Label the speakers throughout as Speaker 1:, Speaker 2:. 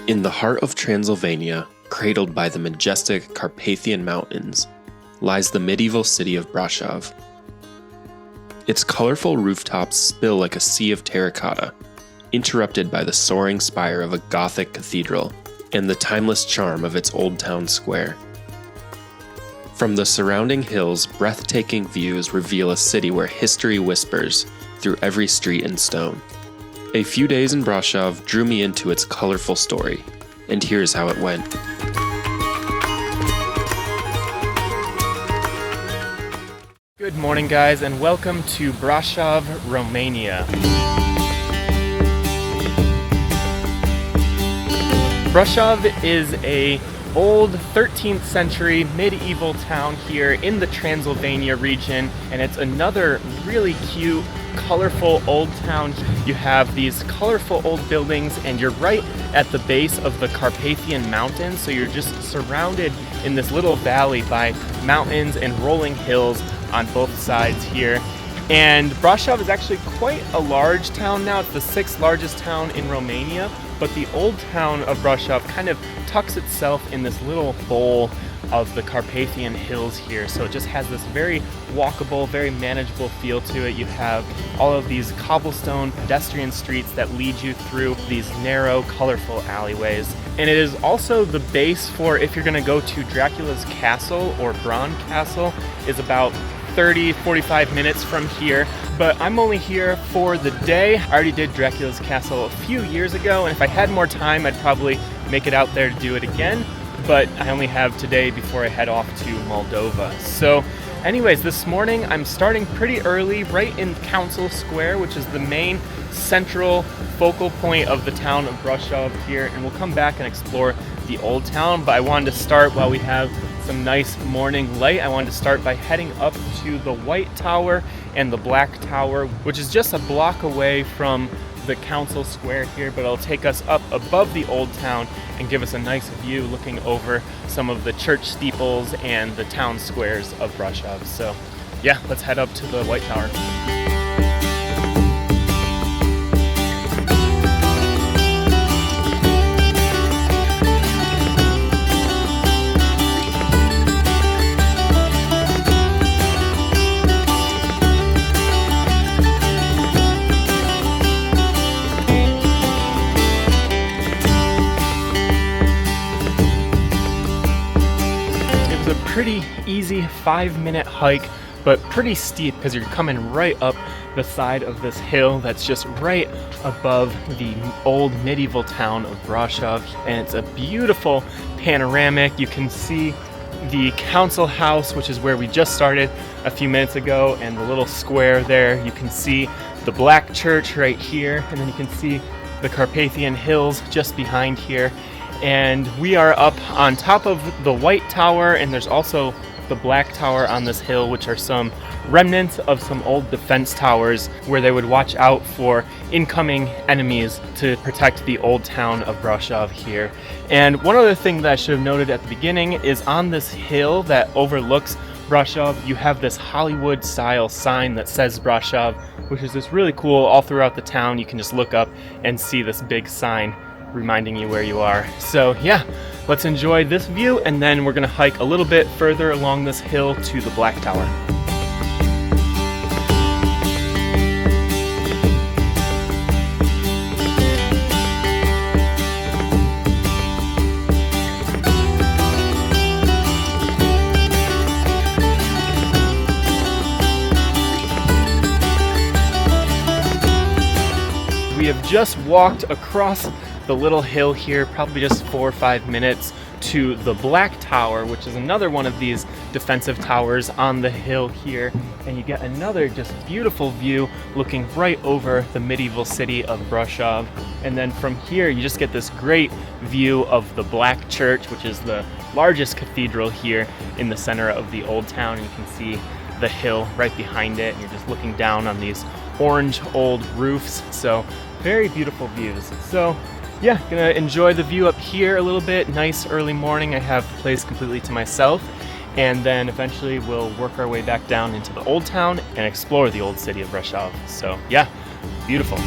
Speaker 1: In the heart of Transylvania, cradled by the majestic Carpathian Mountains, lies the medieval city of Brașov. Its colorful rooftops spill like a sea of terracotta, interrupted by the soaring spire of a Gothic cathedral and the timeless charm of its old town square. From the surrounding hills, breathtaking views reveal a city where history whispers through every street and stone. A few days in Brașov drew me into its colorful story, and here's how it went.
Speaker 2: Good morning, guys, and welcome to Brașov, Romania. Brașov is a old 13th century medieval town here in the Transylvania region, and it's another really cute, colorful old town. You have these colorful old buildings, and you're right at the base of the Carpathian Mountains, so you're just surrounded in this little valley by mountains and rolling hills on both sides here. And Brașov is actually quite a large town now. It's the 6th largest town in Romania, but the old town of Brașov kind of tucks itself in this little bowl of the Carpathian hills here. So it just has this very walkable, very manageable feel to it. You have all of these cobblestone pedestrian streets that lead you through these narrow, colorful alleyways. And it is also the base for, if you're gonna go to Dracula's castle, or Bran Castle, is about 30-45 minutes from here. But I'm only here for the day. I already did Dracula's castle a few years ago, and if I had more time, I'd probably make it out there to do it again. But I only have today before I head off to Moldova. So anyways, this morning I'm starting pretty early right in Council Square, which is the main central focal point of the town of Brașov here, and we'll come back and explore the old town. But I wanted to start while we have some nice morning light. I wanted to start by heading up to the White Tower and the Black Tower, which is just a block away from the Council Square here, but it'll take us up above the old town and give us a nice view looking over some of the church steeples and the town squares of Brașov. So yeah, let's head up to the White Tower. Pretty easy 5-minute hike, but pretty steep because you're coming right up the side of this hill that's just right above the old medieval town of Brașov, and it's a beautiful panoramic. You can see the council house, which is where we just started a few minutes ago, and the little square there. You can see the Black Church right here, and then you can see the Carpathian Hills just behind here. And we are up on top of the White Tower, and there's also the Black Tower on this hill, which are some remnants of some old defense towers where they would watch out for incoming enemies to protect the old town of Brașov here. And one other thing that I should have noted at the beginning is on this hill that overlooks Brașov, you have this Hollywood style sign that says Brașov, which is just really cool. All throughout the town, you can just look up and see this big sign reminding you where you are. So yeah, let's enjoy this view, and then we're gonna hike a little bit further along this hill to the Black Tower. We have just walked across the little hill here, probably just 4 or 5 minutes, to the Black Tower, which is another one of these defensive towers on the hill here, and you get another just beautiful view looking right over the medieval city of Brașov. And then from here you just get this great view of the Black Church, which is the largest cathedral here in the center of the old town, and you can see the hill right behind it, and you're just looking down on these orange old roofs. So very beautiful views. So yeah, gonna enjoy the view up here a little bit. Nice early morning. I have the place completely to myself, and then eventually we'll work our way back down into the old town and explore the old city of Brașov. So yeah, beautiful.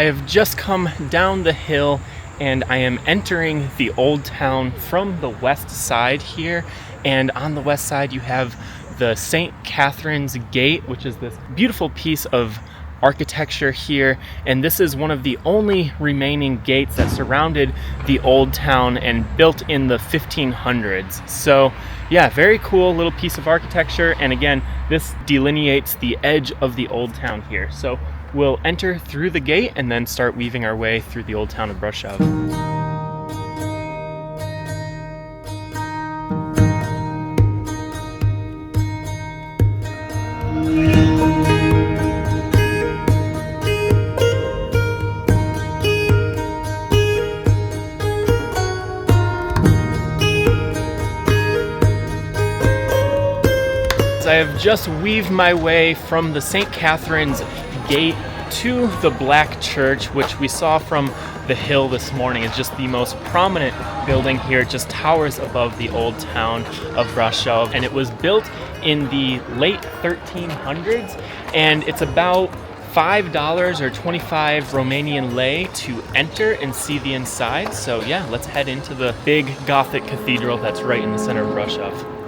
Speaker 2: I have just come down the hill and I am entering the old town from the west side here. And on the west side you have the St. Catherine's Gate, which is this beautiful piece of architecture here, and this is one of the only remaining gates that surrounded the old town and built in the 1500s. So yeah, very cool little piece of architecture, and again, this delineates the edge of the old town here. So we'll enter through the gate and then start weaving our way through the old town of Brașov. I have just weaved my way from the St. Catherine's Gate to the Black Church, which we saw from the hill this morning. It's just the most prominent building here. It just towers above the old town of Brașov, and it was built in the late 1300s, and it's about $5 or 25 Romanian lei to enter and see the inside. So yeah, let's head into the big Gothic cathedral that's right in the center of Brașov.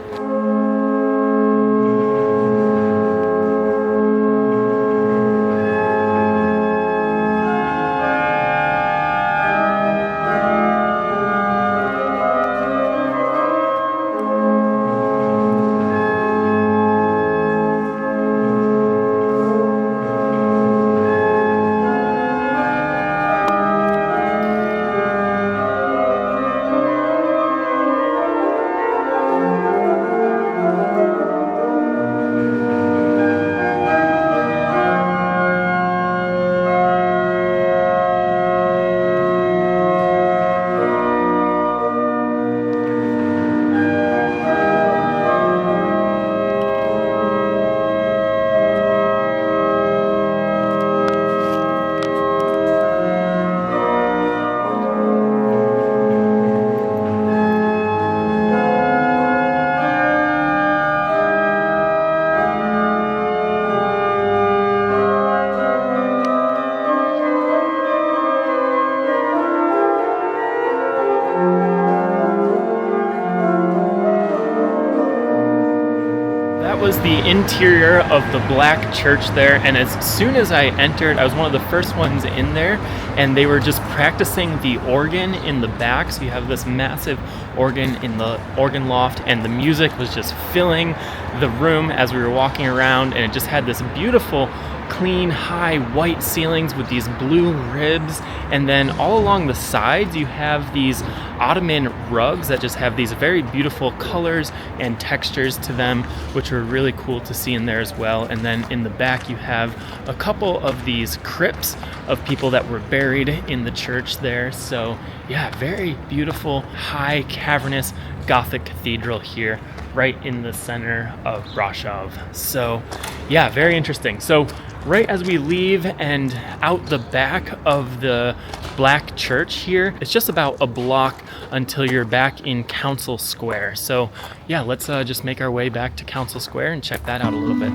Speaker 2: Was the interior of the Black Church there, and as soon as I entered, I was one of the first ones in there, and they were just practicing the organ in the back. So you have this massive organ in the organ loft, and the music was just filling the room as we were walking around, and it just had this beautiful clean high white ceilings with these blue ribs, and then all along the sides you have these Ottoman rugs that just have these very beautiful colors and textures to them, which are really cool to see in there as well. And then in the back you have a couple of these crypts of people that were buried in the church there. So yeah, very beautiful high cavernous Gothic cathedral here right in the center of Brașov. So yeah, very interesting. So right as we leave and out the back of the Black Church here, it's just about a block until you're back in Council Square. So yeah, let's just make our way back to Council Square and check that out a little bit.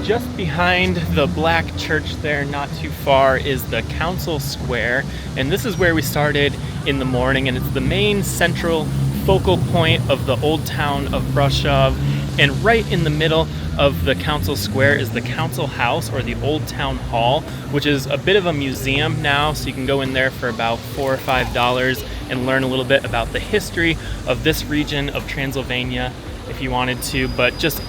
Speaker 2: Just behind the Black Church there, not too far, is the Council Square, and this is where we started in the morning, and it's the main central focal point of the old town of Brașov. And right in the middle of the Council Square is the Council House, or the Old Town Hall, which is a bit of a museum now, so you can go in there for about $4 or $5 and learn a little bit about the history of this region of Transylvania if you wanted to. But just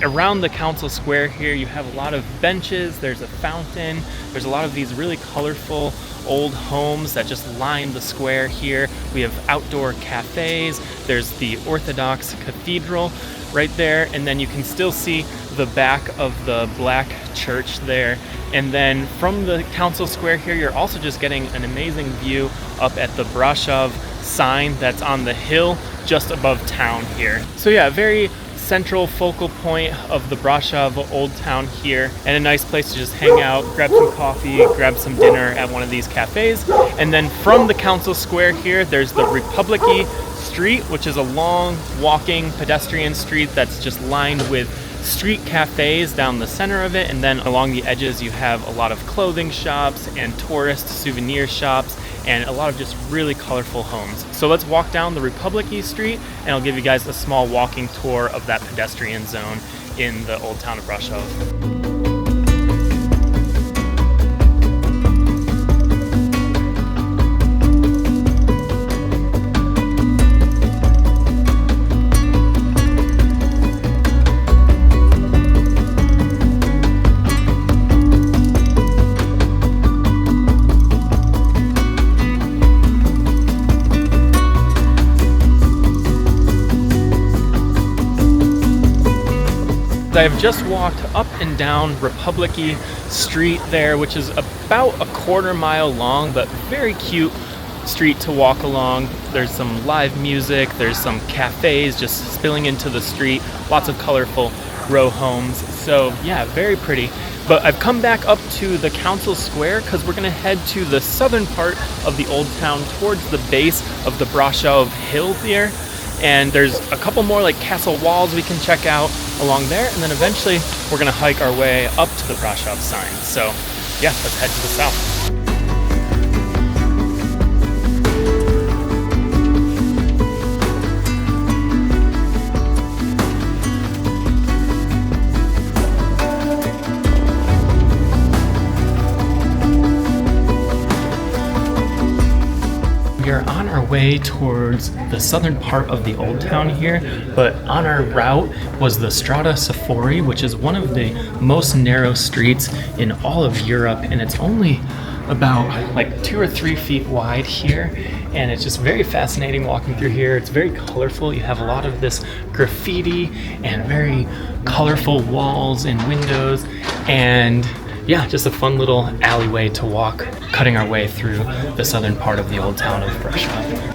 Speaker 2: around the Council Square here, you have a lot of benches, there's a fountain, there's a lot of these really colorful old homes that just line the square here. We have outdoor cafes, there's the Orthodox Cathedral right there, and then you can still see the back of the Black Church there. And then from the Council Square here, you're also just getting an amazing view up at the Brașov sign that's on the hill just above town here. So yeah, very central focal point of the Brașov Old Town here, and a nice place to just hang out, grab some coffee, grab some dinner at one of these cafes. And then from the council square here, there's the Republiky Street, which is a long walking pedestrian street that's just lined with street cafes down the center of it, and then along the edges you have a lot of clothing shops and tourist souvenir shops and a lot of just really colorful homes. So let's walk down the Republiky Street and I'll give you guys a small walking tour of that pedestrian zone in the old town of Brașov. I've just walked up and down Republiky Street there, which is about a quarter-mile long, but very cute street to walk along. There's some live music, there's some cafes just spilling into the street, lots of colorful row homes. So yeah, very pretty. But I've come back up to the council square because we're gonna head to the southern part of the old town towards the base of the Brașov hill here. And there's a couple more like castle walls we can check out along there, and then eventually we're gonna hike our way up to the Brașov sign. So yeah, let's head to the south. We are on our way towards the southern part of the old town here, but on our route was the Strata Sephi, which is one of the most narrow streets in all of Europe, and it's only about like 2 or 3 feet wide here, and it's just very fascinating walking through here. It's very colorful. You have a lot of this graffiti and very colorful walls and windows, and yeah, just a fun little alleyway to walk, cutting our way through the southern part of the old town of Brașov.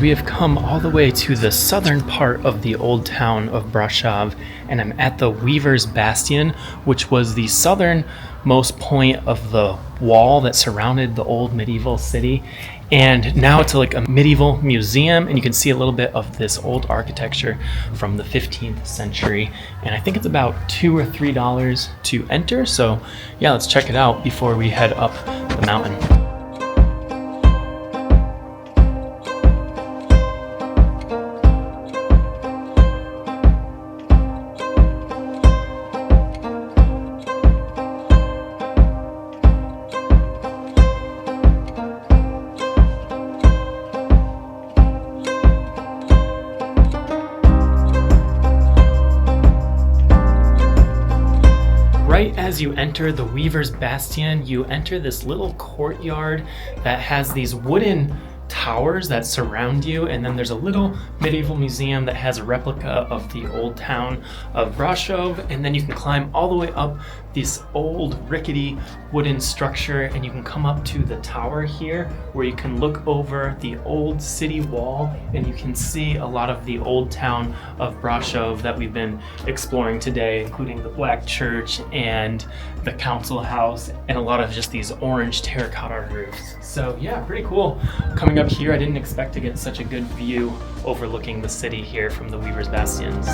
Speaker 2: We have come all the way to the southern part of the old town of Brașov, and I'm at the Weaver's Bastion, which was the southernmost point of the wall that surrounded the old medieval city. And now it's like a medieval museum, and you can see a little bit of this old architecture from the 15th century. And I think it's about $2 or $3 to enter. So yeah, let's check it out before we head up the mountain. Right as you enter the Weaver's Bastion, you enter this little courtyard that has these wooden towers that surround you, and then there's a little medieval museum that has a replica of the old town of Brașov, and then you can climb all the way up this old rickety wooden structure, and you can come up to the tower here where you can look over the old city wall, and you can see a lot of the old town of Brașov that we've been exploring today, including the Black Church and the council house and a lot of just these orange terracotta roofs. So yeah, pretty cool. Coming up here, I didn't expect to get such a good view overlooking the city here from the Weaver's Bastions.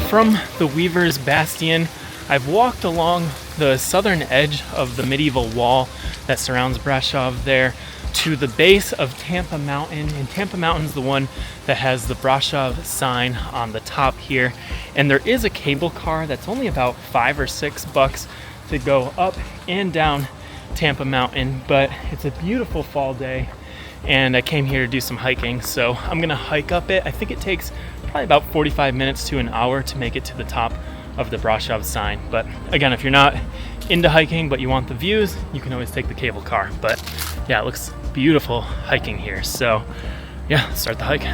Speaker 2: From the Weaver's Bastion, I've walked along the southern edge of the medieval wall that surrounds Brașov there to the base of Tampa Mountain, and Tampa Mountain's the one that has the Brașov sign on the top here. And there is a cable car that's only about $5 or $6 to go up and down Tampa Mountain, but it's a beautiful fall day and I came here to do some hiking, so I'm gonna hike up it. I think it takes probably about 45 minutes to an hour to make it to the top of the Brașov sign. But again, if you're not into hiking but you want the views, you can always take the cable car. But yeah, it looks beautiful hiking here, so yeah, let's start the hike.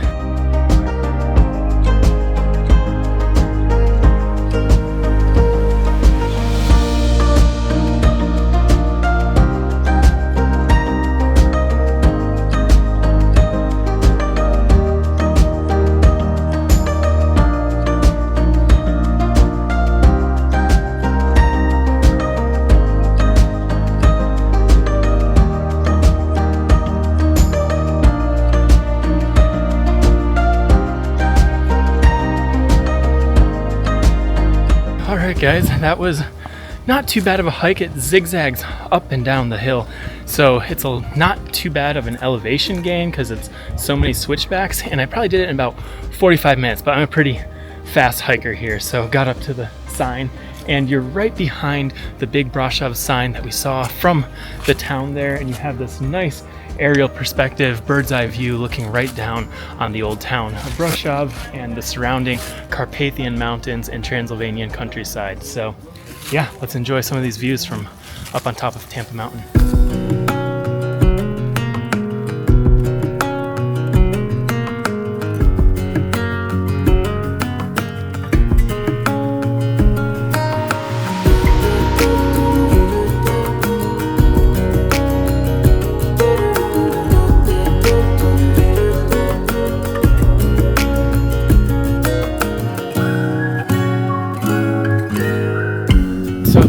Speaker 2: Alright guys, that was not too bad of a hike. It zigzags up and down the hill, so it's not too bad of an elevation gain because it's so many switchbacks, and I probably did it in about 45 minutes, but I'm a pretty fast hiker here, so got up to the sign, and you're right behind the big Brașov sign that we saw from the town there, and you have this nice aerial perspective, bird's eye view looking right down on the old town of Brașov and the surrounding Carpathian Mountains and Transylvanian countryside. So yeah, let's enjoy some of these views from up on top of Tampa Mountain.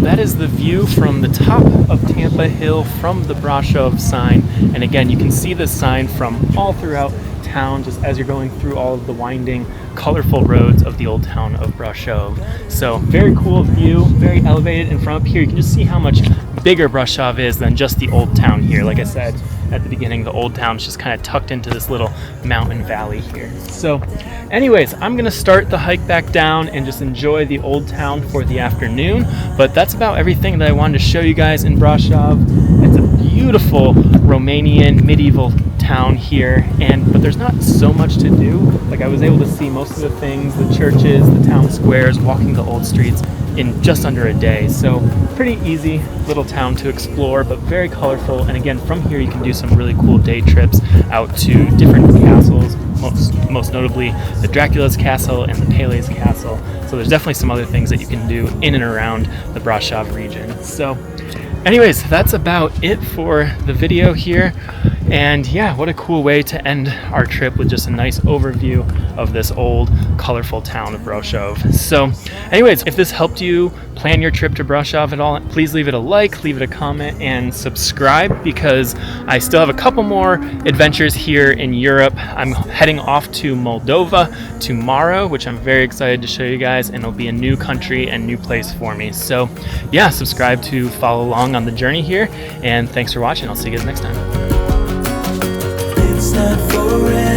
Speaker 2: That is the view from the top of Tampa Hill from the Brașov sign. And again, you can see this sign from all throughout town just as you're going through all of the winding, colorful roads of the old town of Brașov. So very cool view, very elevated. And from up here, you can just see how much bigger Brașov is than just the old town here. Like I said at the beginning, the old town is just kind of tucked into this little mountain valley here. So anyways, I'm gonna start the hike back down and just enjoy the old town for the afternoon. But that's about everything that I wanted to show you guys in Brașov. It's a beautiful Romanian medieval town here, but there's not so much to do. Like, I was able to see most of the things, the churches, the town squares, walking the old streets in just under a day. So pretty easy little town to explore, but very colorful. And again, from here you can do some really cool day trips out to different castles, most notably the Dracula's castle and the Pele's castle. So there's definitely some other things that you can do in and around the Brașov region. So anyways, that's about it for the video here. And yeah, what a cool way to end our trip with just a nice overview of this old, colorful town of Brașov. So anyways, if this helped you plan your trip to Brașov at all, please leave it a like, leave it a comment, and subscribe, because I still have a couple more adventures here in Europe. I'm heading off to Moldova tomorrow, which I'm very excited to show you guys, and it'll be a new country and new place for me. So yeah, subscribe to follow along on the journey here, and thanks for watching. I'll see you guys next time.
Speaker 3: It's not forever.